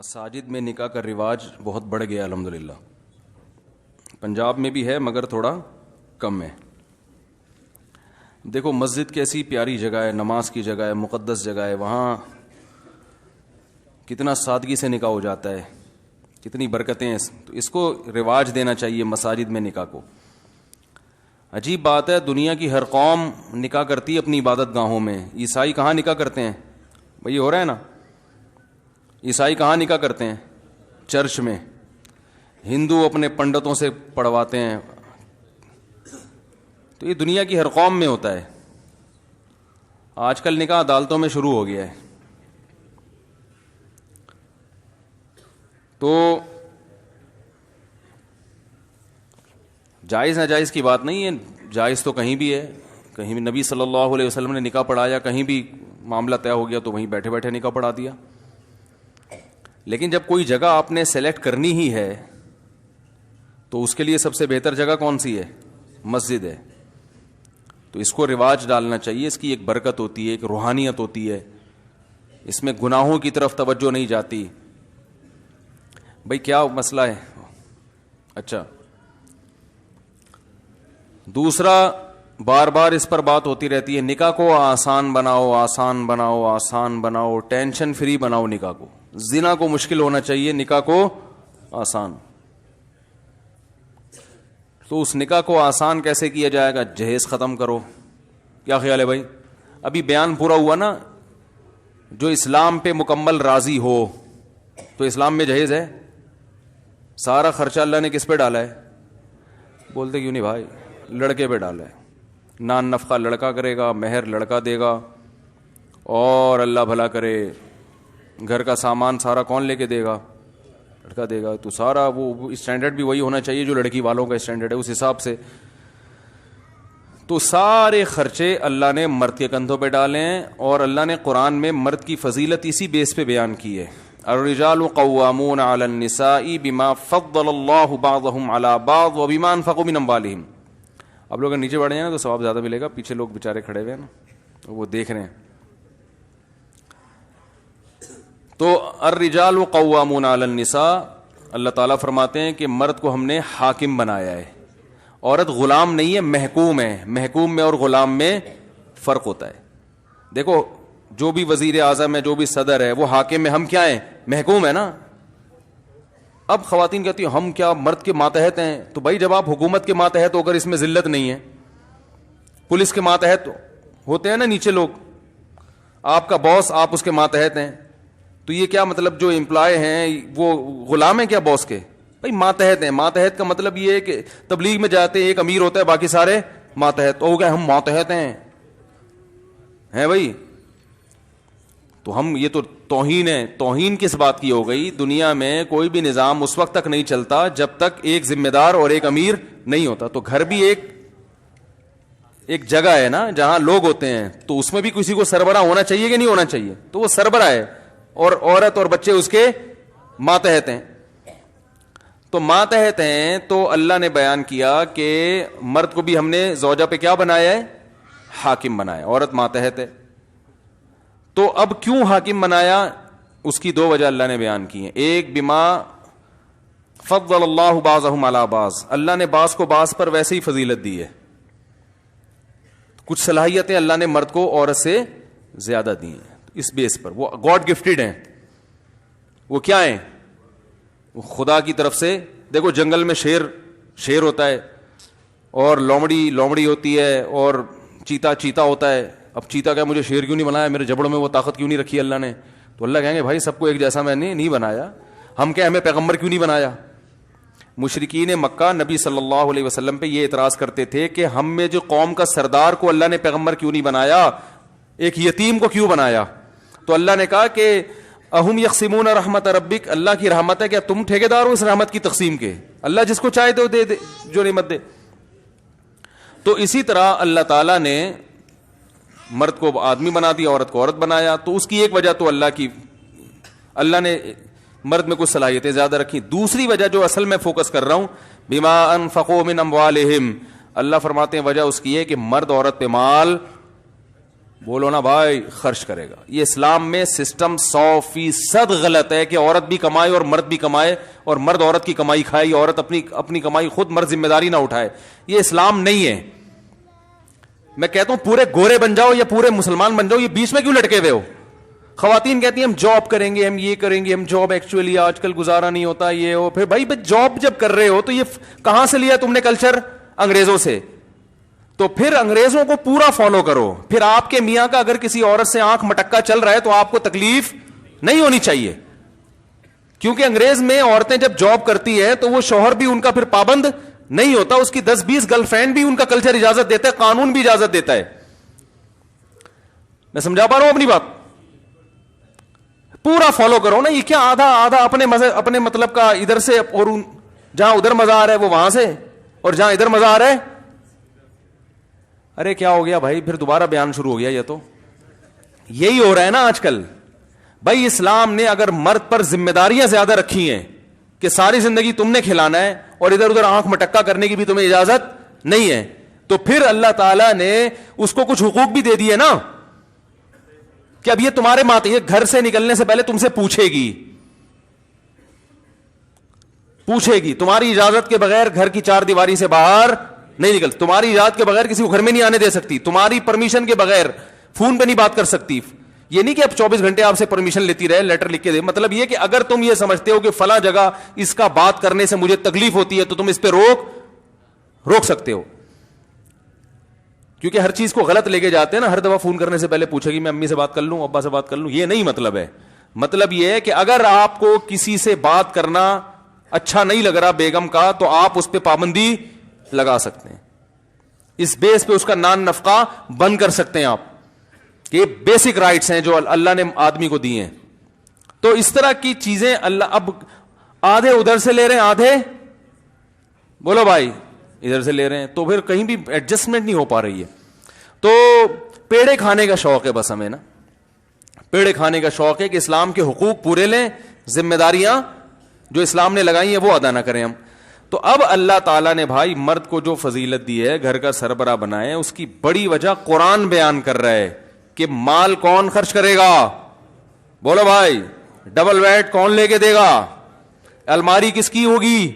مساجد میں نکاح کا رواج بہت بڑھ گیا الحمدللہ. پنجاب میں بھی ہے مگر تھوڑا کم ہے. دیکھو مسجد کیسی پیاری جگہ ہے, نماز کی جگہ ہے, مقدس جگہ ہے, وہاں کتنا سادگی سے نکاح ہو جاتا ہے, کتنی برکتیں ہیں. تو اس کو رواج دینا چاہیے مساجد میں نکاح کو. عجیب بات ہے, دنیا کی ہر قوم نکاح کرتی ہے اپنی عبادت گاہوں میں. عیسائی کہاں نکاح کرتے ہیں بھئی, ہو رہا ہے نا. عیسائی کہاں نکاح کرتے ہیں؟ چرچ میں. ہندو اپنے پنڈتوں سے پڑھواتے ہیں. تو یہ دنیا کی ہر قوم میں ہوتا ہے. آج کل نکاح عدالتوں میں شروع ہو گیا ہے. تو جائز ناجائز کی بات نہیں ہے, جائز تو کہیں بھی ہے. کہیں بھی نبی صلی اللہ علیہ وسلم نے نکاح پڑھایا, کہیں بھی معاملہ طے ہو گیا تو وہیں بیٹھے بیٹھے نکاح پڑھا دیا. لیکن جب کوئی جگہ آپ نے سلیکٹ کرنی ہی ہے تو اس کے لیے سب سے بہتر جگہ کون سی ہے؟ مسجد ہے. تو اس کو رواج ڈالنا چاہیے. اس کی ایک برکت ہوتی ہے, ایک روحانیت ہوتی ہے. اس میں گناہوں کی طرف توجہ نہیں جاتی. بھئی کیا مسئلہ ہے؟ اچھا, دوسرا بار بار اس پر بات ہوتی رہتی ہے, نکاح کو آسان بناؤ, آسان بناؤ, آسان بناؤ, ٹینشن فری بناؤ نکاح کو. زنا کو مشکل ہونا چاہیے, نکاح کو آسان. تو اس نکاح کو آسان کیسے کیا جائے گا؟ جہیز ختم کرو. کیا خیال ہے بھائی؟ ابھی بیان پورا ہوا نا. جو اسلام پہ مکمل راضی ہو تو اسلام میں جہیز ہے. سارا خرچہ اللہ نے کس پہ ڈالا ہے؟ بولتے کیوں نہیں بھائی؟ لڑکے پہ ڈالا ہے. نان نفقہ لڑکا کرے گا, مہر لڑکا دے گا, اور اللہ بھلا کرے گھر کا سامان سارا کون لے کے دے گا؟ لڑکا دے گا. تو سارا وہ اسٹینڈرڈ بھی وہی ہونا چاہیے جو لڑکی والوں کا اسٹینڈرڈ ہے, اس حساب سے. تو سارے خرچے اللہ نے مرد کے کندھوں پہ ڈالے ہیں, اور اللہ نے قرآن میں مرد کی فضیلت اسی بیس پہ بیان کی ہے. الرجال قوامون علی النساء بما فضل اللہ بعضهم علی بعض وبما انفقوا من اموالهم. اب لوگ نیچے بڑھ جائیں نا تو ثواب زیادہ ملے گا. پیچھے لوگ بےچارے کھڑے ہوئے ہیں نا, وہ دیکھ رہے ہیں. تو الرجال قوامون علی النساء, اللہ تعالیٰ فرماتے ہیں کہ مرد کو ہم نے حاکم بنایا ہے. عورت غلام نہیں ہے, محکوم ہے. محکوم میں اور غلام میں فرق ہوتا ہے. دیکھو جو بھی وزیر اعظم ہے, جو بھی صدر ہے, وہ حاکم ہے. ہم کیا ہیں؟ محکوم ہے نا. اب خواتین کہتی ہیں ہم کیا مرد کے ماتحت ہیں. تو بھائی جب آپ حکومت کے ماتحت ہو کر اس میں ذلت نہیں ہے, پولیس کے ماتحت ہوتے ہیں نا نیچے لوگ, آپ کا باس آپ اس کے ماتحت ہیں, تو یہ کیا مطلب جو امپلائی ہیں وہ غلام ہیں کیا باس کے؟ بھائی ماتحت ہیں. ماتحت کا مطلب یہ ہے کہ تبلیغ میں جاتے ہیں ایک امیر ہوتا ہے باقی سارے ماتحت, تو ہو گیا ہم ماتحت ہیں بھائی. تو ہم, یہ تو توہین ہے. توہین کس بات کی ہو گئی؟ دنیا میں کوئی بھی نظام اس وقت تک نہیں چلتا جب تک ایک ذمہ دار اور ایک امیر نہیں ہوتا. تو گھر بھی ایک جگہ ہے نا جہاں لوگ ہوتے ہیں, تو اس میں بھی کسی کو سربراہ ہونا چاہیے کہ نہیں ہونا چاہیے؟ تو وہ سربراہ ہے, اور عورت اور بچے اس کے ماتحت ہیں. تو ماتحت ہیں. تو اللہ نے بیان کیا کہ مرد کو بھی ہم نے زوجہ پہ کیا بنایا ہے؟ حاکم بنایا. عورت ماتحت ہے. تو اب کیوں حاکم بنایا؟ اس کی دو وجہ اللہ نے بیان کی ہیں. ایک بما فضل اللہ بعضهم علی بعض, اللہ نے بعض کو بعض پر ویسے ہی فضیلت دی ہے. کچھ صلاحیتیں اللہ نے مرد کو عورت سے زیادہ دی ہیں. اس بیس پر وہ گاڈ گفٹڈ ہیں. وہ کیا ہیں؟ وہ خدا کی طرف سے. دیکھو جنگل میں شیر ہوتا ہے, اور لومڑی ہوتی ہے, اور چیتا ہوتا ہے. اب چیتا کیا, مجھے شیر کیوں نہیں بنایا, میرے جبڑوں میں وہ طاقت کیوں نہیں رکھی اللہ نے؟ تو اللہ کہیں گے بھائی سب کو ایک جیسا میں نے نہیں بنایا. ہم کیا, ہمیں پیغمبر کیوں نہیں بنایا؟ مشرکین مکہ نبی صلی اللہ علیہ وسلم پہ یہ اعتراض کرتے تھے کہ ہم میں جو قوم کا سردار کو اللہ نے پیغمبر کیوں نہیں بنایا, ایک یتیم کو کیوں بنایا؟ تو اللہ نے کہا کہ اہم یقسمون رحمت ربک, اللہ کی رحمت ہے, کیا تم ٹھیکیدار ہو اس رحمت کی تقسیم کے؟ اللہ جس کو چاہے تو دے جو نعمت دے. تو اسی طرح اللہ تعالیٰ نے مرد کو آدمی بنا دیا, عورت کو عورت بنایا. تو اس کی ایک وجہ تو اللہ نے مرد میں کچھ صلاحیتیں زیادہ رکھی. دوسری وجہ جو اصل میں فوکس کر رہا ہوں, بما انفقوا من اموالہم, اللہ فرماتے ہیں وجہ اس کی ہے کہ مرد عورت پہ مال بولو نا بھائی, خرچ کرے گا. یہ اسلام میں سسٹم 100% غلط ہے کہ عورت بھی کمائے اور مرد بھی کمائے, اور مرد عورت کی کمائی کھائے, یا عورت اپنی کمائی خود مرد ذمہ داری نہ اٹھائے. یہ اسلام نہیں ہے. میں کہتا ہوں پورے گورے بن جاؤ یا پورے مسلمان بن جاؤ, یہ بیچ میں کیوں لٹکے ہوئے ہو؟ خواتین کہتی ہیں ہم جاب کریں گے, ہم یہ کریں گے, ہم جاب ایکچولی آج کل گزارا نہیں ہوتا, یہ ہو. پھر بھائی جاب جب کر رہے ہو تو یہ کہاں سے لیا تم نے کلچر؟ انگریزوں سے. تو پھر انگریزوں کو پورا فالو کرو. پھر آپ کے میاں کا اگر کسی عورت سے آنکھ مٹکا چل رہا ہے تو آپ کو تکلیف نہیں ہونی چاہیے, کیونکہ انگریز میں عورتیں جب جاب کرتی ہے تو وہ شوہر بھی ان کا پھر پابند نہیں ہوتا, اس کی 10-20 گرل فرینڈ بھی ان کا کلچر اجازت دیتا ہے, قانون بھی اجازت دیتا ہے. میں سمجھا پا رہا ہوں اپنی بات؟ پورا فالو کرو نا. یہ کیا آدھا اپنے مطلب کا ادھر سے, اور جہاں ادھر مزہ آ رہا ہے وہ وہاں سے, اور جہاں ادھر مزہ آ رہا ہے. ارے کیا ہو گیا بھائی؟ پھر دوبارہ بیان شروع ہو گیا. یہ تو یہی ہو رہا ہے نا آج کل. بھائی اسلام نے اگر مرد پر ذمہ داریاں زیادہ رکھی ہیں کہ ساری زندگی تم نے کھلانا ہے اور ادھر ادھر آنکھ مٹکا کرنے کی بھی تمہیں اجازت نہیں ہے, تو پھر اللہ تعالیٰ نے اس کو کچھ حقوق بھی دے دیے نا, کہ اب یہ تمہارے ماں, یہ گھر سے نکلنے سے پہلے تم سے پوچھے گی تمہاری اجازت کے بغیر گھر کی 4 دیواری سے باہر نہیں نکل, تمہاری اجازت کے بغیر کسی کو گھر میں نہیں آنے دے سکتی, تمہاری پرمیشن کے بغیر فون پہ نہیں بات کر سکتی. یہ نہیں کہ اب 24 گھنٹے آپ سے پرمیشن لیتی رہے, لیٹر لکھ کے دے. مطلب یہ کہ اگر تم یہ سمجھتے ہو کہ فلاں جگہ اس کا بات کرنے سے مجھے تکلیف ہوتی ہے تو تم اس پہ روک سکتے ہو. کیونکہ ہر چیز کو غلط لے کے جاتے ہیں نا, ہر دفعہ فون کرنے سے پہلے پوچھے گی میں امی سے بات کر لوں, ابا سے بات کر لوں. یہ نہیں مطلب ہے. مطلب یہ ہے کہ اگر آپ کو کسی سے بات کرنا اچھا نہیں لگ رہا بیگم کا, تو آپ اس پہ پابندی لگا سکتے ہیں. اس بیس پہ اس کا نان نفقہ بند کر سکتے ہیں آپ, کہ یہ بیسک رائٹس ہیں جو اللہ نے آدمی کو دی ہیں. تو اس طرح کی چیزیں اللہ اب آدھے ادھر سے لے رہے ہیں, آدھے بولو بھائی ادھر سے لے رہے ہیں, تو پھر کہیں بھی ایڈجسٹمنٹ نہیں ہو پا رہی ہے. تو پیڑے کھانے کا شوق ہے بس ہمیں نا, پیڑے کھانے کا شوق ہے کہ اسلام کے حقوق پورے لیں, ذمہ داریاں جو اسلام نے لگائی ہیں وہ ادا نہ کریں ہم. تو اب اللہ تعالیٰ نے بھائی مرد کو جو فضیلت دی ہے, گھر کا سربراہ بنائے, اس کی بڑی وجہ قرآن بیان کر رہا ہے کہ مال کون خرچ کرے گا؟ بولو بھائی, ڈبل بیڈ کون لے کے دے گا؟ الماری کس کی ہوگی؟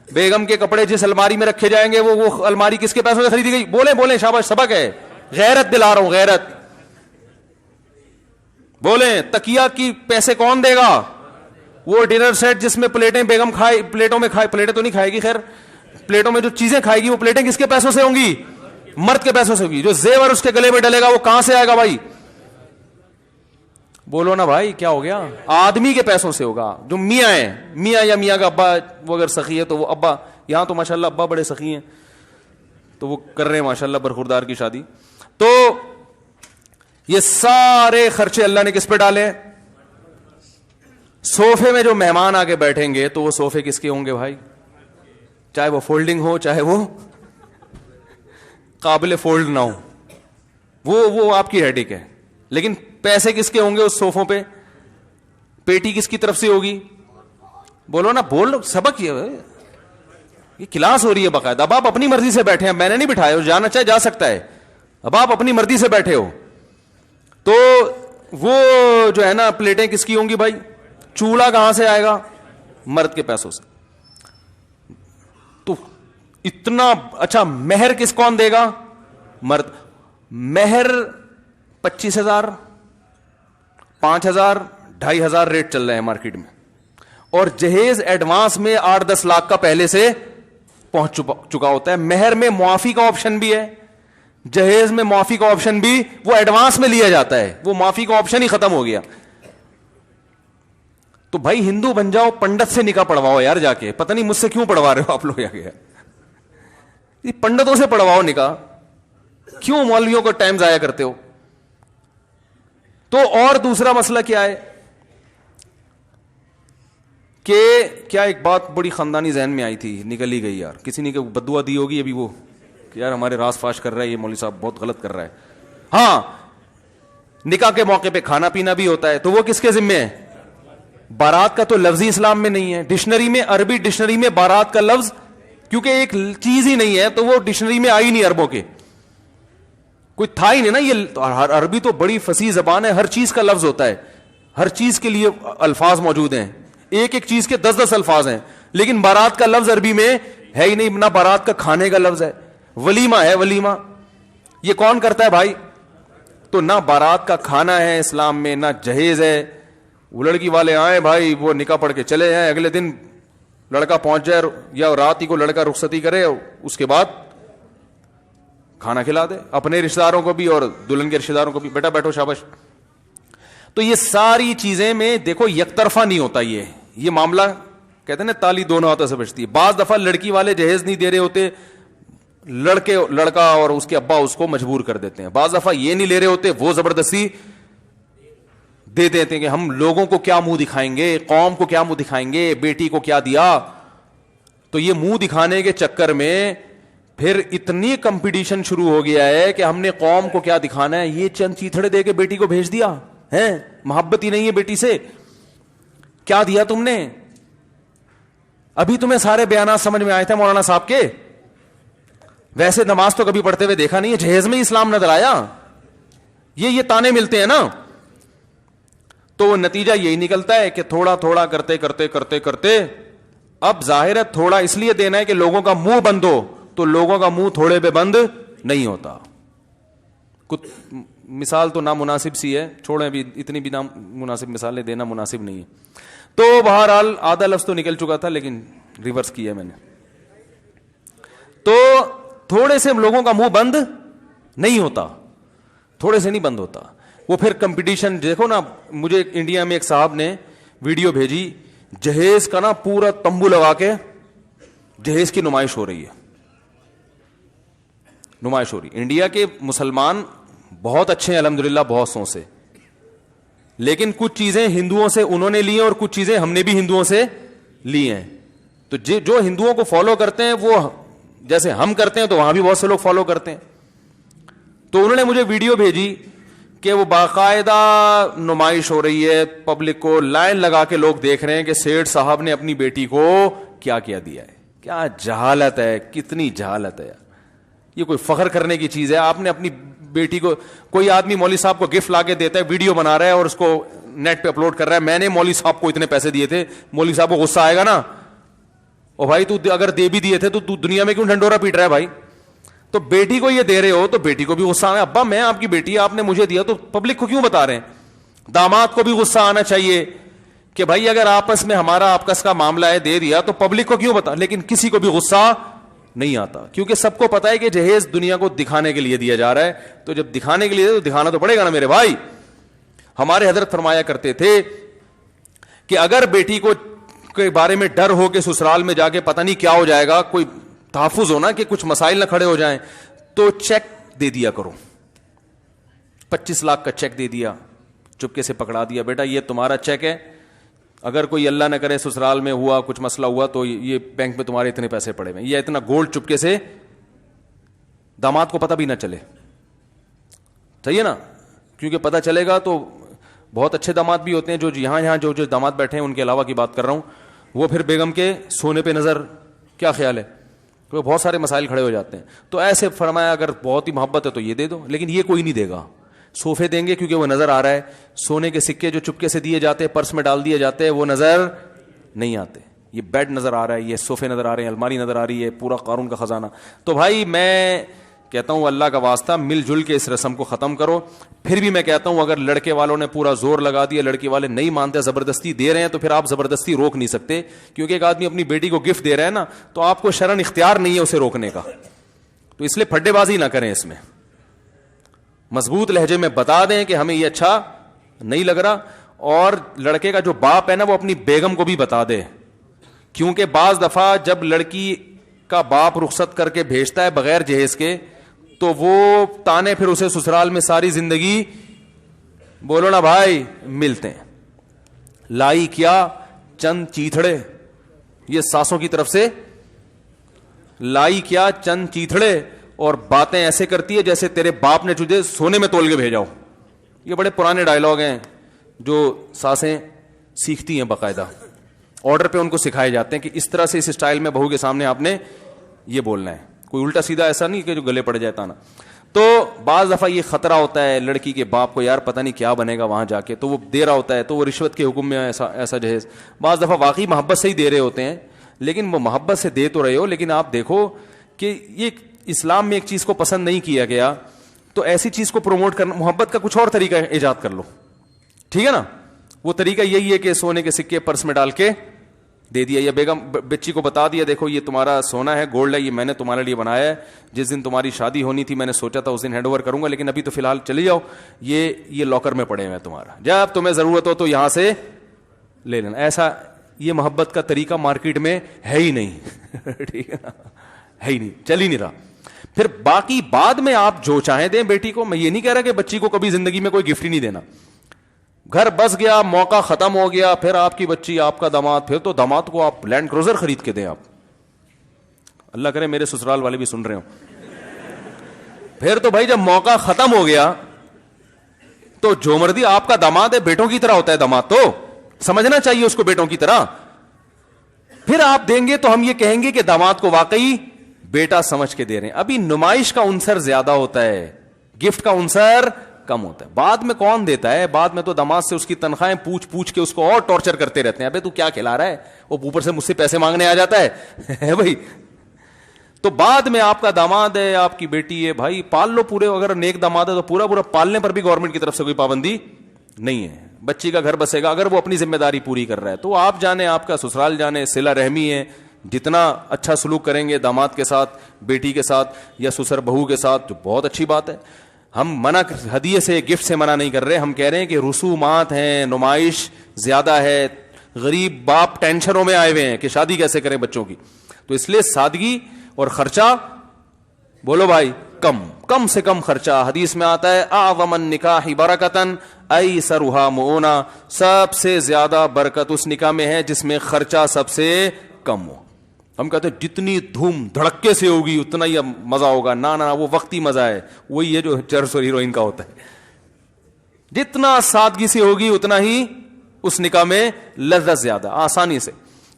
بیگم کے کپڑے جس الماری میں رکھے جائیں گے وہ الماری کس کے پیسوں سے خریدی گئی؟ بولیں شاباش, سبق ہے, غیرت دلا رہا ہوں, غیرت. بولیں تکیہ کی پیسے کون دے گا؟ وہ ڈنر سیٹ جس میں پلیٹیں بیگم کھائے, پلیٹوں میں کھائے, پلیٹیں تو نہیں کھائے گی خیر, پلیٹوں میں جو چیزیں کھائے گی وہ پلیٹیں کس کے پیسوں سے ہوں گی؟ مرد کے پیسوں سے ہوگی. جو زیور اس کے گلے میں ڈلے گا وہ کہاں سے آئے گا بھائی؟ بولو نا بھائی کیا ہو گیا؟ آدمی کے پیسوں سے ہوگا. جو میاں ہیں, میاں یا میاں کا ابا وہ اگر سخی ہے تو وہ ابا, یہاں تو ماشاءاللہ ابا بڑے سخی ہیں تو وہ کر رہے ہیں ماشاءاللہ برخوردار کی شادی. تو یہ سارے خرچے اللہ نے کس پہ ڈالے ہیں؟ صوفے میں جو مہمان آ کے بیٹھیں گے تو وہ صوفے کس کے ہوں گے بھائی؟ چاہے وہ فولڈنگ ہو چاہے وہ قابل فولڈ نہ ہو, وہ آپ کی ہیڈک ہے. لیکن پیسے کس کے ہوں گے اس صوفوں پہ؟ پیٹی کس کی طرف سے ہوگی؟ بولو نا, بول, سبق یہ کلاس ہو رہی ہے باقاعدہ. اب آپ اپنی مرضی سے بیٹھے ہیں, میں نے نہیں بٹھایا, جانا چاہے جا سکتا ہے. اب آپ اپنی مرضی سے بیٹھے ہو تو وہ جو ہے نا پلیٹیں کس کی ہوں گی بھائی؟ چولہا کہاں سے آئے گا؟ مرد کے پیسوں سے. تو اتنا اچھا مہر کون دے گا؟ مرد. مہر 25,000 5,000 2,500 ریٹ چل رہے ہیں مارکیٹ میں, اور جہیز ایڈوانس میں 8-10 لاکھ کا پہلے سے پہنچ چکا ہوتا ہے. مہر میں معافی کا آپشن بھی ہے, جہیز میں معافی کا آپشن بھی, وہ ایڈوانس میں لیا جاتا ہے, وہ معافی کا آپشن ہی ختم ہو گیا. تو بھائی ہندو بن جاؤ, پنڈت سے نکاح پڑھواؤ یار جا کے. پتہ نہیں مجھ سے کیوں پڑھوا رہے ہو آپ لوگ, یہ پنڈتوں سے پڑھواؤ نکاح, کیوں مولویوں کو ٹائم ضائع کرتے ہو؟ تو اور دوسرا مسئلہ کیا ہے کہ کیا ایک بات بڑی خاندانی ذہن میں آئی تھی, نکل ہی گئی یار, کسی نے بدعا دی ہوگی ابھی وہ کہ یار ہمارے راز فاش کر رہا ہے یہ مولوی صاحب, بہت غلط کر رہا ہے. ہاں, نکاح کے موقع پہ کھانا پینا بھی ہوتا ہے, تو وہ کس کے ذمہ ہے؟ بارات کا تو لفظ ہی اسلام میں نہیں ہے. ڈکشنری میں, عربی ڈکشنری میں بارات کا لفظ کیونکہ ایک چیز ہی نہیں ہے تو وہ ڈکشنری میں آئی نہیں عربوں کے. کوئی تھا ہی نہیں نا. یہ عربی تو بڑی فصیح زبان ہے, ہر چیز کا لفظ ہوتا ہے, ہر چیز کے لیے الفاظ موجود ہیں, ایک ایک چیز کے 10 الفاظ ہیں, لیکن بارات کا لفظ عربی میں ہے ہی نہیں. نہ بارات کا کھانے کا لفظ ہے, ولیمہ ہے ولیمہ, یہ کون کرتا ہے بھائی؟ تو نہ بارات کا کھانا ہے اسلام میں, نہ جہیز ہے. وہ لڑکی والے آئے بھائی, وہ نکاح پڑھ کے چلے جائیں, اگلے دن لڑکا پہنچ جائے یا رات ہی کو لڑکا رخصتی کرے, اس کے بعد کھانا کھلا دے اپنے رشتہ داروں کو بھی اور دلہن کے رشتہ داروں کو بھی, بیٹا بیٹھو شاباش. تو یہ ساری چیزیں میں دیکھو یک طرفہ نہیں ہوتا, یہ معاملہ کہتے ہیں نا تالی دونوں ہاتھوں سے بجتی ہے. بعض دفعہ لڑکی والے جہیز نہیں دے رہے ہوتے, لڑکا اور اس کے ابا اس کو مجبور کر دیتے ہیں. بعض دفعہ یہ نہیں لے رہے ہوتے, وہ زبردستی دے دیتے ہیں کہ ہم لوگوں کو کیا منہ دکھائیں گے, قوم کو کیا منہ دکھائیں گے, بیٹی کو کیا دیا. تو یہ منہ دکھانے کے چکر میں پھر اتنی کمپٹیشن شروع ہو گیا ہے کہ ہم نے قوم کو کیا دکھانا ہے. یہ چند چیتھڑے دے کے بیٹی کو بھیج دیا ہے, محبت ہی نہیں ہے بیٹی سے. کیا دیا تم نے؟ ابھی تمہیں سارے بیانات سمجھ میں آئے تھے مولانا صاحب کے؟ ویسے نماز تو کبھی پڑھتے ہوئے دیکھا نہیں ہے, جہیز میں اسلام نظر آیا. یہ تانے ملتے ہیں نا. تو وہ نتیجہ یہی نکلتا ہے کہ تھوڑا تھوڑا کرتے کرتے کرتے کرتے اب ظاہر ہے تھوڑا اس لیے دینا ہے کہ لوگوں کا منہ بند ہو, تو لوگوں کا منہ تھوڑے پہ بند نہیں ہوتا. کچھ مثال تو نامناسب سی ہے, چھوڑیں بھی, اتنی بھی نامناسب مثالیں دینا مناسب نہیں ہے. تو بہرحال آدھا لفظ تو نکل چکا تھا لیکن ریورس کیا میں نے. تو تھوڑے سے لوگوں کا منہ بند نہیں ہوتا, تھوڑے سے نہیں بند ہوتا. وہ پھر کمپٹیشن دیکھو نا. مجھے انڈیا میں ایک صاحب نے ویڈیو بھیجی, جہیز کا نا پورا تمبو لگا کے جہیز کی نمائش ہو رہی ہے, نمائش ہو رہی. انڈیا کے مسلمان بہت اچھے ہیں الحمدللہ, بہت سو سے, لیکن کچھ چیزیں ہندوؤں سے انہوں نے لی ہیں اور کچھ چیزیں ہم نے بھی ہندوؤں سے لی ہیں. تو جو ہندوؤں کو فالو کرتے ہیں وہ جیسے ہم کرتے ہیں تو وہاں بھی بہت سے لوگ فالو کرتے ہیں. تو انہوں نے مجھے ویڈیو بھیجی کہ وہ باقاعدہ نمائش ہو رہی ہے, پبلک کو لائن لگا کے لوگ دیکھ رہے ہیں کہ سیٹھ صاحب نے اپنی بیٹی کو کیا کیا دیا ہے. کیا جہالت ہے, کتنی جہالت ہے. یہ کوئی فخر کرنے کی چیز ہے؟ آپ نے اپنی بیٹی کو, کوئی آدمی مولوی صاحب کو گفٹ لا کے دیتا ہے, ویڈیو بنا رہا ہے اور اس کو نیٹ پہ اپلوڈ کر رہا ہے, میں نے مولوی صاحب کو اتنے پیسے دیے تھے. مولوی صاحب کو غصہ آئے گا نا, او بھائی تو اگر دے بھی دیے تھے تو دنیا میں کیوں ڈھنڈورا پیٹ رہا ہے بھائی؟ تو بیٹی کو یہ دے رہے ہو تو بیٹی کو بھی غصہ آنا, ابا میں آپ کی بیٹی, آپ نے مجھے دیا, تو پبلک کو کیوں بتا رہے ہیں؟ داماد کو بھی غصہ آنا چاہیے کہ بھائی اگر آپس میں ہمارا آپس کا معاملہ ہے, دے دیا تو پبلک کو کیوں بتا. لیکن کسی کو بھی غصہ نہیں آتا, کیونکہ سب کو پتا ہے کہ جہیز دنیا کو دکھانے کے لیے دیا جا رہا ہے. تو جب دکھانے کے لیے تو دکھانا تو پڑے گا نا میرے بھائی. ہمارے حضرت فرمایا کرتے تھے کہ اگر بیٹی کو کے بارے میں ڈر ہو کہ سسرال میں جا کے پتہ نہیں کیا ہو جائے گا, کوئی تحفظ ہونا کہ کچھ مسائل نہ کھڑے ہو جائیں, تو چیک دے دیا کرو. 25 لاکھ کا چیک دے دیا, چپکے سے پکڑا دیا, بیٹا یہ تمہارا چیک ہے, اگر کوئی اللہ نہ کرے سسرال میں ہوا, کچھ مسئلہ ہوا, تو یہ بینک میں تمہارے اتنے پیسے پڑے ہوئے, یہ اتنا گولڈ چپکے سے, داماد کو پتہ بھی نہ چلے. صحیح ہے نا؟ کیونکہ پتہ چلے گا تو بہت اچھے داماد بھی ہوتے ہیں, جو یہاں جو داماد بیٹھے ہیں ان کے علاوہ کی بات کر رہا ہوں, وہ پھر بیگم کے سونے پہ نظر, کیا خیال ہے, تو بہت سارے مسائل کھڑے ہو جاتے ہیں. تو ایسے فرمایا اگر بہت ہی محبت ہے تو یہ دے دو, لیکن یہ کوئی نہیں دے گا. صوفے دیں گے کیونکہ وہ نظر آ رہا ہے, سونے کے سکے جو چپکے سے دیے جاتے ہیں, پرس میں ڈال دیے جاتے ہیں, وہ نظر نہیں آتے. یہ بیڈ نظر آ رہا ہے, یہ صوفے نظر آ رہے ہیں, الماری نظر آ رہی ہے, پورا قارون کا خزانہ. تو بھائی میں کہتا ہوں اللہ کا واسطہ مل جل کے اس رسم کو ختم کرو. پھر بھی میں کہتا ہوں اگر لڑکے والوں نے پورا زور لگا دیا, لڑکی والے نہیں مانتے, زبردستی دے رہے ہیں, تو پھر آپ زبردستی روک نہیں سکتے. کیونکہ ایک آدمی اپنی بیٹی کو گفٹ دے رہا ہے نا, تو آپ کو شرن اختیار نہیں ہے اسے روکنے کا. تو اس لیے پھڈے بازی نہ کریں, اس میں مضبوط لہجے میں بتا دیں کہ ہمیں یہ اچھا نہیں لگ رہا. اور لڑکے کا جو باپ ہے نا, وہ اپنی بیگم کو بھی بتا دے, کیونکہ بعض دفعہ جب لڑکی کا باپ رخصت کر کے بھیجتا ہے بغیر جہیز کے, تو وہ تانے پھر اسے سسرال میں ساری زندگی, بولو نا بھائی, ملتے ہیں. لائی کیا چند چیتھڑے, یہ ساسوں کی طرف سے, لائی کیا چند چیتھڑے, اور باتیں ایسے کرتی ہے جیسے تیرے باپ نے تجھے سونے میں تول کے بھیجا ہو. یہ بڑے پرانے ڈائلاگ ہیں جو ساسیں سیکھتی ہیں, باقاعدہ آرڈر پہ ان کو سکھائے جاتے ہیں کہ اس طرح سے اس اسٹائل میں بہو کے سامنے آپ نے یہ بولنا ہے. کوئی الٹا سیدھا ایسا نہیں کہ جو گلے پڑ جائے تانا. تو بعض دفعہ یہ خطرہ ہوتا ہے لڑکی کے باپ کو، یار پتہ نہیں کیا بنے گا وہاں جا کے، تو وہ دے رہا ہوتا ہے، تو وہ رشوت کے حکم میں ایسا جہیز. بعض دفعہ واقعی محبت سے ہی دے رہے ہوتے ہیں، لیکن وہ محبت سے دے تو رہے ہو، لیکن آپ دیکھو کہ یہ اسلام میں ایک چیز کو پسند نہیں کیا گیا، تو ایسی چیز کو پروموٹ کرنا، محبت کا کچھ اور طریقہ ایجاد کر لو، ٹھیک ہے نا. وہ طریقہ یہی ہے کہ سونے کے سکے پرس میں ڈال کے دے دیا، یا بیگم بچی کو بتا دیا دیکھو یہ تمہارا سونا ہے، گولڈ ہے، یہ میں نے تمہارے لیے بنایا ہے، جس دن تمہاری شادی ہونی تھی میں نے سوچا تھا اس دن ہینڈ اوور کروں گا، لیکن ابھی تو فی الحال چلی جاؤ، یہ لاکر میں پڑے ہوئے تمہارا، جب تمہیں ضرورت ہو تو یہاں سے لے لینا. ایسا یہ محبت کا طریقہ مارکیٹ میں ہے ہی نہیں ٹھیک ہے نا، ہے ہی نہیں، چل ہی نہیں رہا. پھر باقی بعد میں آپ جو چاہیں دیں بیٹی کو. میں یہ نہیں کہہ رہا کہ بچی کو کبھی زندگی میں کوئی گفٹ ہی نہیں دینا. گھر بس گیا، موقع ختم ہو گیا، پھر آپ کی بچی آپ کا داماد، پھر تو داماد کو آپ لینڈ کروزر خرید کے دیں. آپ اللہ کرے میرے سسرال والے بھی سن رہے ہوں. پھر تو بھائی جب موقع ختم ہو گیا تو جو مردی آپ کا داماد ہے، بیٹوں کی طرح ہوتا ہے داماد، تو سمجھنا چاہیے اس کو بیٹوں کی طرح. پھر آپ دیں گے تو ہم یہ کہیں گے کہ داماد کو واقعی بیٹا سمجھ کے دے رہے ہیں. ابھی نمائش کا عنصر زیادہ ہوتا ہے، گفٹ کا عنصر کم ہوتا ہے. بعد میں کون دیتا ہے؟ بعد میں تو داماد سے اس کی تنخواہیں پوچھ کے اس کو اور ٹارچر کرتے رہتے ہیں. ابے تو کیا کھلا رہا ہے، وہ اوپر سے مجھ سے پیسے مانگنے آ جاتا ہے بھائی. تو بعد میں آپ کا داماد ہے، آپ کی بیٹی ہے، بھائی پال لو پورے. اگر نیک داماد ہے تو پورا پالنے پر بھی گورنمنٹ کی طرف سے کوئی پابندی نہیں ہے. بچی کا گھر بسے گا اگر وہ اپنی ذمہ داری پوری کر رہا ہے. تو آپ جانے، آپ کا سسرال جانے، صلہ رحمی ہے. جتنا اچھا سلوک کریں گے داماد کے ساتھ، بیٹی کے ساتھ یا سسر بہو کے ساتھ تو بہت اچھی بات ہے. ہم منع ہدیے سے، گفٹ سے منع نہیں کر رہے. ہم کہہ رہے ہیں کہ رسومات ہیں، نمائش زیادہ ہے، غریب باپ ٹینشنوں میں آئے ہوئے ہیں کہ شادی کیسے کریں بچوں کی. تو اس لیے سادگی اور خرچہ، بولو بھائی، کم سے کم خرچہ. حدیث میں آتا ہے اعظم النکاح برکتن ایسرھا مؤونہ، سب سے زیادہ برکت اس نکاح میں ہے جس میں خرچہ سب سے کم ہو. ہم کہتے ہیں جتنی دھوم دھڑکے سے ہوگی اتنا ہی مزہ ہوگا. نہ وہ وقتی مزہ ہے، وہی ہے جو چرس اور ہیروئن کا ہوتا ہے. جتنا سادگی سے ہوگی اتنا ہی اس نکاح میں لذت زیادہ، آسانی سے.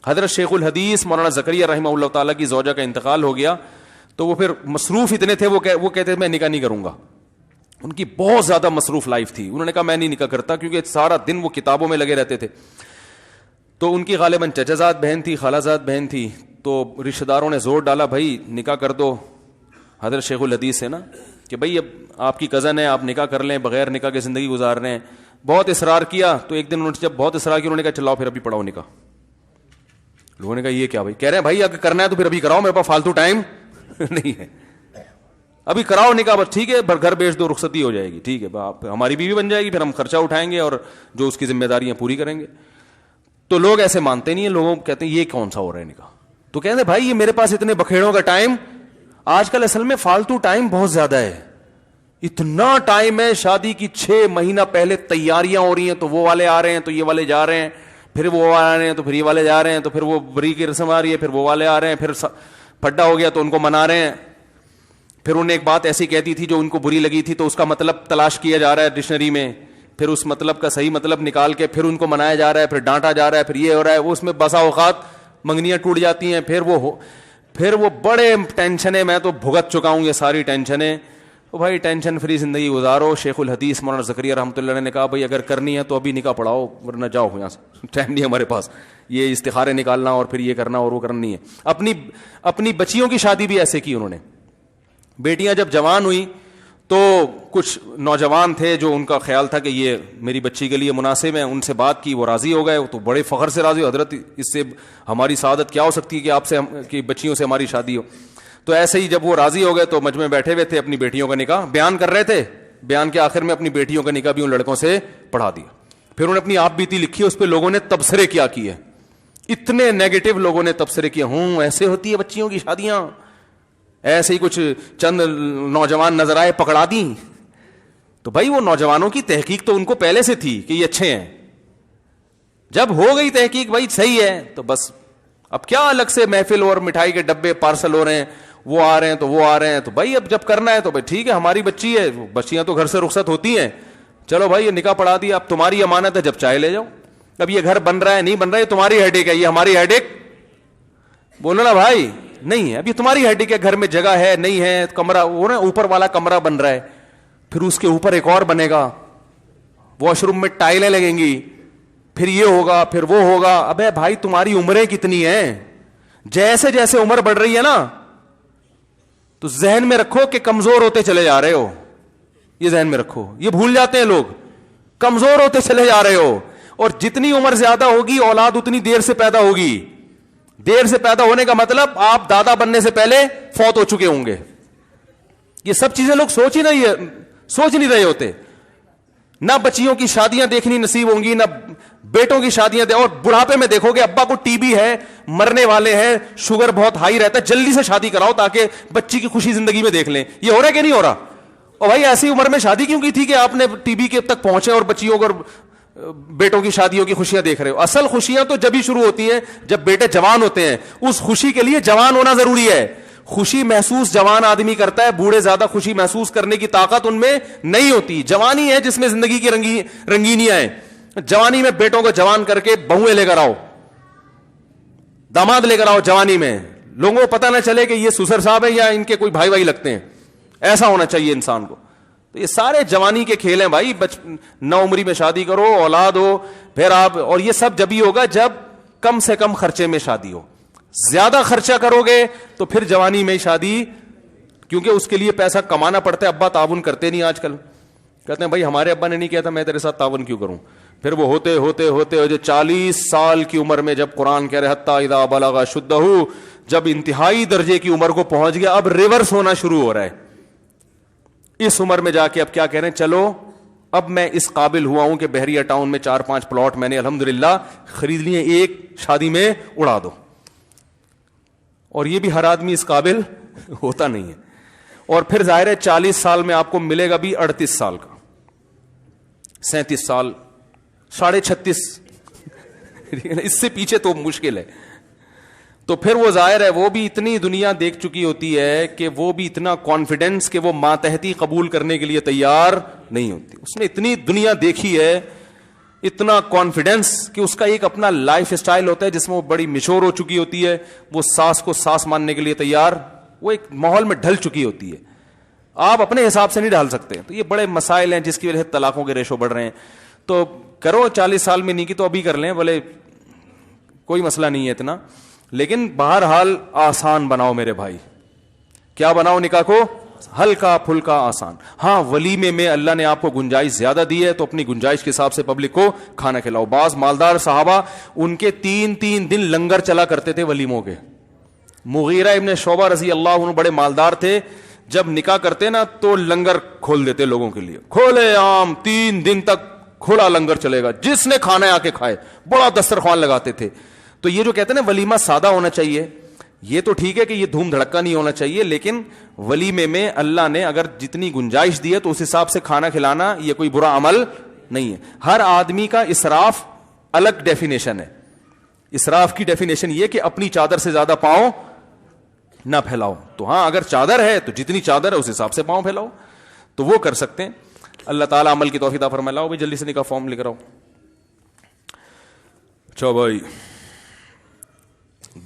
حضرت شیخ الحدیث مولانا زکریا رحمہ اللہ تعالیٰ کی زوجہ کا انتقال ہو گیا تو وہ پھر مصروف اتنے تھے، وہ کہتے میں نکاح نہیں کروں گا. ان کی بہت زیادہ مصروف لائف تھی. انہوں نے کہا میں نہیں نکاح کرتا، کیونکہ سارا دن وہ کتابوں میں لگے رہتے تھے. تو ان کی غالباً چچا زاد بہن تھی، خالہ زاد بہن تھی. تو رشتہ داروں نے زور ڈالا بھائی نکاح کر دو حضرت شیخ الحدیث سے نا، کہ بھائی اب آپ کی کزن ہے، آپ نکاح کر لیں، بغیر نکاح کے زندگی گزار رہے ہیں. بہت اصرار کیا تو ایک دن انہوں نے جب بہت اصرار کیا انہوں نے کہا چلاؤ پھر ابھی پڑھاؤ نکاح. لوگوں نے کہا یہ کیا بھائی؟ کہہ رہے ہیں بھائی اگر کرنا ہے تو پھر ابھی کراؤ، میرے پاس فالتو ٹائم نہیں ہے، ابھی کراؤ نکاح. بس ٹھیک ہے، گھر بیچ دو، رخصتی ہو جائے گی، ٹھیک ہے، آپ ہماری بیوی بن جائے گی، پھر ہم خرچہ اٹھائیں گے اور جو اس کی ذمہ داریاں پوری کریں گے. تو لوگ ایسے مانتے نہیں ہیں. لوگوں کہتے ہیں یہ کون سا ہو رہا ہے نکاح. تو کہتے ہیں بھائی یہ میرے پاس اتنے بکھیڑوں کا ٹائم، آج کل اصل میں فالتو ٹائم بہت زیادہ ہے. اتنا ٹائم ہے، شادی کی 6 مہینہ پہلے تیاریاں ہو رہی ہیں، تو وہ والے آ رہے ہیں تو یہ والے جا رہے ہیں، پھر وہ آ رہے ہیں تو پھر یہ والے جا رہے ہیں، تو پھر وہ بری کی رسم آ رہی ہے، پھر وہ والے آ رہے ہیں، پھر پھڈا ہو گیا تو ان کو منا رہے ہیں. پھر انہیں ایک بات ایسی کہتی تھی جو ان کو بری لگی تھی تو اس کا مطلب تلاش کیا جا رہا ہے ڈکشنری میں، پھر اس مطلب کا صحیح مطلب نکال کے پھر ان کو منایا جا رہا ہے، پھر ڈانٹا جا رہا ہے، پھر یہ ہو رہا ہے. وہ اس میں بسا اوقات منگنیاں ٹوٹ جاتی ہیں. پھر وہ بڑے ٹینشنیں، میں تو بھگت چکا ہوں یہ ساری ٹینشنیں. تو بھائی ٹینشن فری زندگی گزارو. شیخ الحدیث مولانا زکریا رحمۃ اللہ علیہ نے کہا بھائی اگر کرنی ہے تو ابھی نکاح پڑھاؤ، ورنہ جاؤ یہاں سے، ٹائم نہیں ہمارے پاس یہ استخارے نکالنا اور پھر یہ کرنا اور وہ کرنا نہیں ہے. اپنی بچیوں کی شادی بھی ایسے کی انہوں نے. بیٹیاں جب جوان ہوئی تو کچھ نوجوان تھے جو ان کا خیال تھا کہ یہ میری بچی کے لیے مناسب ہے، ان سے بات کی، وہ راضی ہو گئے. تو بڑے فخر سے راضی ہو، حضرت اس سے ہماری سعادت کیا ہو سکتی ہے کہ آپ سے کہ بچیوں سے ہماری شادی ہو. تو ایسے ہی جب وہ راضی ہو گئے تو مجمع بیٹھے ہوئے تھے، اپنی بیٹیوں کا نکاح بیان کر رہے تھے. بیان کے آخر میں اپنی بیٹیوں کا نکاح بھی ان لڑکوں سے پڑھا دیا. پھر انہوں نے اپنی آپ بیتی لکھی، اس پہ لوگوں نے تبصرے کیا کیے، اتنے نیگیٹو لوگوں نے تبصرے کیے. ایسے ہوتی ہے بچیوں کی شادیاں، ایسے ہی کچھ چند نوجوان نظر آئے پکڑا دیں. تو بھائی وہ نوجوانوں کی تحقیق تو ان کو پہلے سے تھی کہ یہ اچھے ہیں. جب ہو گئی تحقیق بھائی صحیح ہے تو بس اب کیا الگ سے محفل اور مٹھائی کے ڈبے پارسل ہو رہے ہیں، وہ آ رہے ہیں تو وہ آ رہے ہیں. تو بھائی اب جب کرنا ہے تو بھائی ٹھیک ہے، ہماری بچی ہے، بچیاں تو گھر سے رخصت ہوتی ہیں، چلو بھائی یہ نکاح پڑھا دیا، اب تمہاری امانت ہے، جب چاہے لے جاؤ. اب یہ گھر بن رہا ہے نہیں بن رہا ہے تمہاری ہیڈیک ہے، یہ ہماری ہیڈیک. بولو نا بھائی، نہیں ہے. ابھی تمہاری ہیڈک ہے, گھر میں جگہ ہے نہیں ہے, کمرہ وہ نا اوپر والا کمرہ بن رہا ہے, پھر اس کے اوپر ایک اور بنے گا, واش روم میں ٹائلیں لگیں گی, پھر یہ ہوگا پھر وہ ہوگا. ابے بھائی تمہاری عمریں کتنی ہیں؟ جیسے جیسے عمر بڑھ رہی ہے نا تو ذہن میں رکھو کہ کمزور ہوتے چلے جا رہے ہو. یہ ذہن میں رکھو, یہ بھول جاتے ہیں لوگ, کمزور ہوتے چلے جا رہے ہو. اور جتنی عمر زیادہ ہوگی اولاد اتنی دیر سے پیدا ہوگی. دیر سے پیدا ہونے کا مطلب آپ دادا بننے سے پہلے فوت ہو چکے ہوں گے. یہ سب چیزیں لوگ سوچ نہیں رہے ہوتے. نہ بچیوں کی شادیاں دیکھنی نصیب ہوں گی, نہ بیٹوں کی شادیاں اور بڑھاپے میں دیکھو گے ابا کو ٹی بی ہے, مرنے والے ہیں, شوگر بہت ہائی رہتا ہے, جلدی سے شادی کراؤ تاکہ بچی کی خوشی زندگی میں دیکھ لیں. یہ ہو رہا ہے کہ نہیں ہو رہا؟ اور بھائی ایسی عمر میں شادی کیوں کی تھی کہ آپ نے ٹی بی کے تک پہنچے اور بچیوں کو بیٹوں کی شادیوں کی خوشیاں دیکھ رہے ہو؟ اصل خوشیاں تو جب ہی شروع ہوتی ہیں جب بیٹے جوان ہوتے ہیں. اس خوشی کے لیے جوان ہونا ضروری ہے. خوشی محسوس جوان آدمی کرتا ہے, بوڑھے زیادہ خوشی محسوس کرنے کی طاقت ان میں نہیں ہوتی. جوانی ہے جس میں زندگی کی رنگینیاں ہیں. جوانی میں بیٹوں کو جوان کر کے بہویں لے کر آؤ, داماد لے کر آؤ جوانی میں, لوگوں کو پتہ نہ چلے کہ یہ سسر صاحب ہیں یا ان کے کوئی بھائی لگتے ہیں. ایسا ہونا چاہیے انسان کو. تو یہ سارے جوانی کے کھیل ہیں بھائی. نو عمری میں شادی کرو, اولاد ہو, پھر آپ, اور یہ سب جب ہی ہوگا جب کم سے کم خرچے میں شادی ہو. زیادہ خرچہ کرو گے تو پھر جوانی میں شادی, کیونکہ اس کے لیے پیسہ کمانا پڑتا ہے. ابا تعاون کرتے نہیں آج کل, کہتے ہیں بھائی ہمارے ابا نے نہیں کیا تھا, میں تیرے ساتھ تعاون کیوں کروں. پھر وہ ہوتے ہوتے ہوتے جو 40 سال کی عمر میں جب قرآن کہہ رہے حتی اذا بلغ شدہ, جب انتہائی درجے کی عمر کو پہنچ گیا, اب ریورس ہونا شروع ہو رہا ہے. اس عمر میں جا کے اب کیا کہہ رہے ہیں, چلو اب میں اس قابل ہوا ہوں کہ بحریہ ٹاؤن میں 4-5 پلاٹ میں نے الحمدللہ خرید لیے, ایک شادی میں اڑا دو. اور یہ بھی ہر آدمی اس قابل ہوتا نہیں ہے. اور پھر ظاہر ہے 40 سال میں آپ کو ملے گا بھی 38 سال کا, 37 سال, 36.5, اس سے پیچھے تو مشکل ہے. تو پھر وہ ظاہر ہے وہ بھی اتنی دنیا دیکھ چکی ہوتی ہے کہ وہ بھی اتنا کانفیڈنس کہ وہ ماتحتی قبول کرنے کے لیے تیار نہیں ہوتی. اس نے اتنی دنیا دیکھی ہے, اتنا کانفیڈنس کہ اس کا ایک اپنا لائف اسٹائل ہوتا ہے جس میں وہ بڑی میچور ہو چکی ہوتی ہے. وہ ساس کو ساس ماننے کے لیے تیار, وہ ایک ماحول میں ڈھل چکی ہوتی ہے. آپ اپنے حساب سے نہیں ڈھال سکتے. تو یہ بڑے مسائل ہیں جس کی وجہ سے طلاقوں کے ریشو بڑھ رہے ہیں. تو کرو 40 سال میں نہیں کی تو ابھی کر لیں, بولے کوئی مسئلہ نہیں ہے اتنا, لیکن بہرحال آسان بناؤ میرے بھائی. کیا بناؤ نکاح کو؟ ہلکا پھلکا آسان. ہاں ولیمے میں اللہ نے آپ کو گنجائش زیادہ دی ہے تو اپنی گنجائش کے حساب سے پبلک کو کھانا کھلاؤ. بعض مالدار صحابہ ان کے 3 دن لنگر چلا کرتے تھے ولیموں کے. مغیرہ ابن شعبہ رضی اللہ عنہ بڑے مالدار تھے, جب نکاح کرتے نا تو لنگر کھول دیتے لوگوں کے لیے, کھولے عام 3 دن تک کھلا لنگر چلے گا, جس نے کھانا ہے آ کے کھائے. بڑا دسترخوان لگاتے تھے. تو یہ جو کہتے ہیں نا ولیمہ سادہ ہونا چاہیے, یہ تو ٹھیک ہے کہ یہ دھوم دھڑکا نہیں ہونا چاہیے, لیکن ولیمے میں اللہ نے اگر جتنی گنجائش دی ہے تو اس حساب سے کھانا کھلانا یہ کوئی برا عمل نہیں ہے. ہر آدمی کا اسراف الگ ڈیفینیشن ہے. اسراف کی ڈیفینیشن یہ کہ اپنی چادر سے زیادہ پاؤں نہ پھیلاؤ. تو ہاں اگر چادر ہے تو جتنی چادر ہے اس حساب سے پاؤں پھیلاؤ, تو وہ کر سکتے ہیں. اللہ تعالیٰ عمل کی توفیق عطا فرمائے. لاؤ بھائی جلدی سے نکاح فارم لے کر آؤ. اچھا بھائی,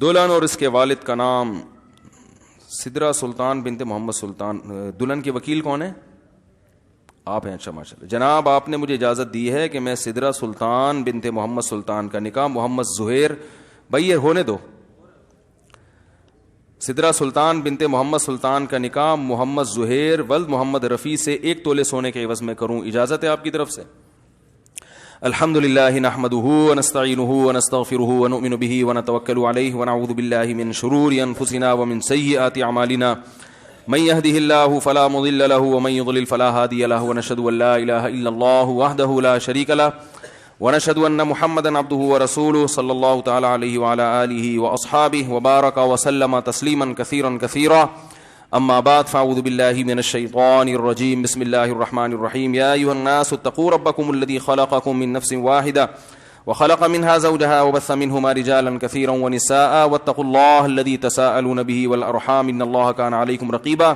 دلہن اور اس کے والد کا نام سدرہ سلطان بنت محمد سلطان. دلہن کے وکیل کون ہے؟ آپ ہیں. اچھا ماشاء اللہ. جناب آپ نے مجھے اجازت دی ہے کہ میں سدرہ سلطان بنت محمد سلطان کا نکاح محمد زہیر, بھائی یہ ہونے دو, سدرہ سلطان بنت محمد سلطان کا نکاح محمد زہیر ولد محمد رفیع سے 1 تولے سونے کے عوض میں کروں, اجازت ہے آپ کی طرف سے؟ الحمد لله نحمده ونستعينه ونستغفره ونؤمن به ونتوكل عليه ونعوذ بالله من شرور أنفسنا ومن سيئات أعمالنا من يهده الله فلا مضل له ومن يضلل فلا هادي له ونشهد أن لا إله إلا الله وحده لا شريك له ونشهد أن محمدا عبده ورسوله صلى الله تعالى عليه وعلى آله وأصحابه وبارك وسلم تسليما كثيرا كثيرا. اما بعد فاعوذ بالله من الشيطان الرجيم. بسم الله الرحمن الرحيم. يا ايها الناس اتقوا ربكم الذي خلقكم من نفس واحده وخلق منها زوجها وبث منهما رجالا كثيرا ونساء واتقوا الله الذي تساءلون به والارحام ان الله كان عليكم رقيبا.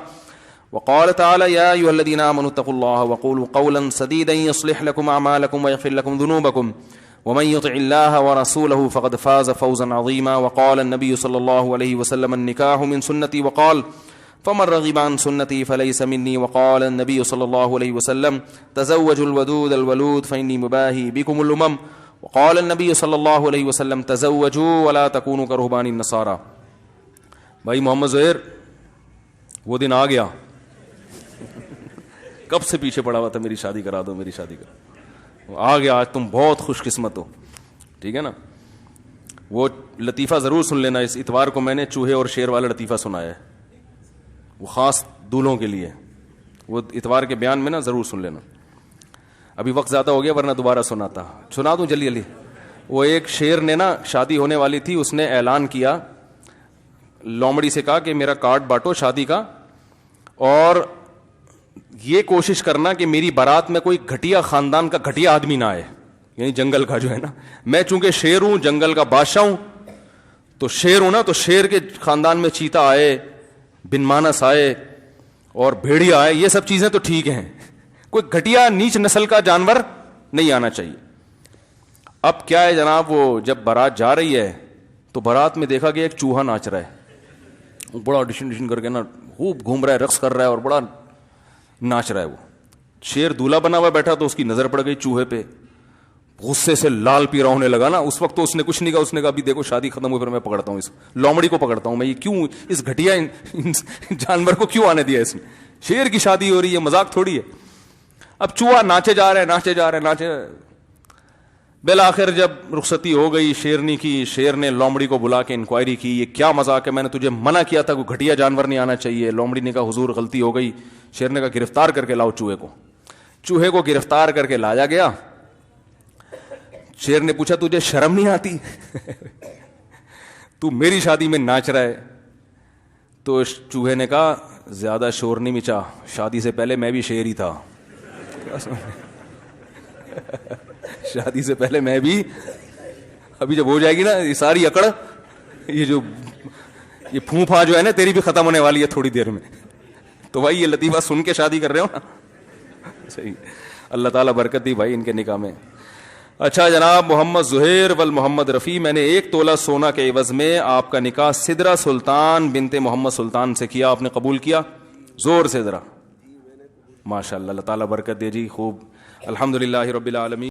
وقال تعالى يا ايها الذين امنوا اتقوا الله وقولوا قولا سديدا يصلح لكم اعمالكم ويغفر لكم ذنوبكم ومن يطع الله ورسوله فقد فاز فوزا عظيما. وقال النبي صلى الله عليه وسلم النكاح من سنتي وقال فمن رغب عن سنتي فليس مني. وقال النبي صلى الله عليه وسلم تزوجوا الودود الولود فإني مباهي بكم الأمم. وقال النبي صلى الله عليه وسلم تزوجوا ولا تكونوا كرهبان النصارى. بھائی محمد زہیر وہ دن آ گیا کب سے پیچھے پڑا ہوا تھا میری شادی کرا دو میری شادی کرا آ گیا آج تم بہت خوش قسمت ہو. ٹھیک ہے نا. وہ لطیفہ ضرور سن لینا. اس اتوار کو میں نے چوہے اور شیر والا لطیفہ سنایا ہے, وہ خاص دولہوں کے لیے. وہ اتوار کے بیان میں نا ضرور سن لینا. ابھی وقت زیادہ ہو گیا ورنہ دوبارہ سنا دوں جلدی جلدی. وہ ایک شیر نے نا شادی ہونے والی تھی, اس نے اعلان کیا, لومڑی سے کہا کہ میرا کارڈ بانٹو شادی کا اور یہ کوشش کرنا کہ میری بارات میں کوئی گھٹیا خاندان کا گھٹیا آدمی نہ آئے, یعنی جنگل کا جو ہے نا. میں چونکہ شیر ہوں, جنگل کا بادشاہ ہوں, تو شیر ہوں نا, تو شیر کے خاندان میں چیتا آئے, بن مانس آئے اور بھیڑیا آئے, یہ سب چیزیں تو ٹھیک ہیں, کوئی گھٹیا نیچ نسل کا جانور نہیں آنا چاہیے. اب کیا ہے جناب, وہ جب بارات جا رہی ہے تو بارات میں دیکھا گیا ایک چوہا ناچ رہا ہے, بڑا ڈشن کر کے نا خوب گھوم رہا ہے, رقص کر رہا ہے اور بڑا ناچ رہا ہے. وہ شیر دولہا بنا ہوا بیٹھا تو اس کی نظر پڑ گئی چوہے پہ, غصے سے لال پیرا ہونے لگا نا. اس وقت تو اس نے کچھ نہیں کہا, اس نے کہا ابھی دیکھو شادی ختم ہوئی, پھر میں پکڑتا ہوں اس لومڑی کو, پکڑتا ہوں میں, یہ کیوں اس گھٹیا جانور کو کیوں آنے دیا اس نے, شیر کی شادی ہو رہی ہے, مذاق تھوڑی ہے. اب چوہا ناچے جا رہا ہے. بالآخر جب رخصتی ہو گئی شیرنی کی, شیر نے لومڑی کو بلا کے انکوائری کی, یہ کیا مذاق ہے, میں نے تجھے منع کیا تھا کوئی گھٹیا جانور نہیں آنا چاہیے. لومڑی نے کہا حضور غلطی ہو گئی. شیر نے کہا گرفتار کر کے لاؤ چوہے کو. چوہے کو گرفتار کر کے لایا گیا. شیر نے پوچھا تجھے شرم نہیں آتی تو میری شادی میں ناچ رہا ہے؟ تو چوہے نے کہا زیادہ شور نہیں مچا, شادی سے پہلے میں بھی شیر ہی تھا. شادی سے پہلے میں بھی, ابھی جب ہو جائے گی نا یہ ساری اکڑ, یہ پھونپھا جو ہے نا تیری بھی ختم ہونے والی ہے تھوڑی دیر میں. تو بھائی یہ لطیفہ سن کے شادی کر رہے ہو نا, صحیح. اللہ تعالیٰ برکت دی بھائی ان کے نکاح میں. اچھا جناب, محمد زہیر ول محمد رفیع, میں نے 1 تولہ سونا کے عوض میں آپ کا نکاح سدرہ سلطان بنت محمد سلطان سے کیا, آپ نے قبول کیا؟ زور سے ذرا. ماشاء اللہ, اللہ تعالیٰ برکت دے جی. خوب, الحمدللہ رب العالمین.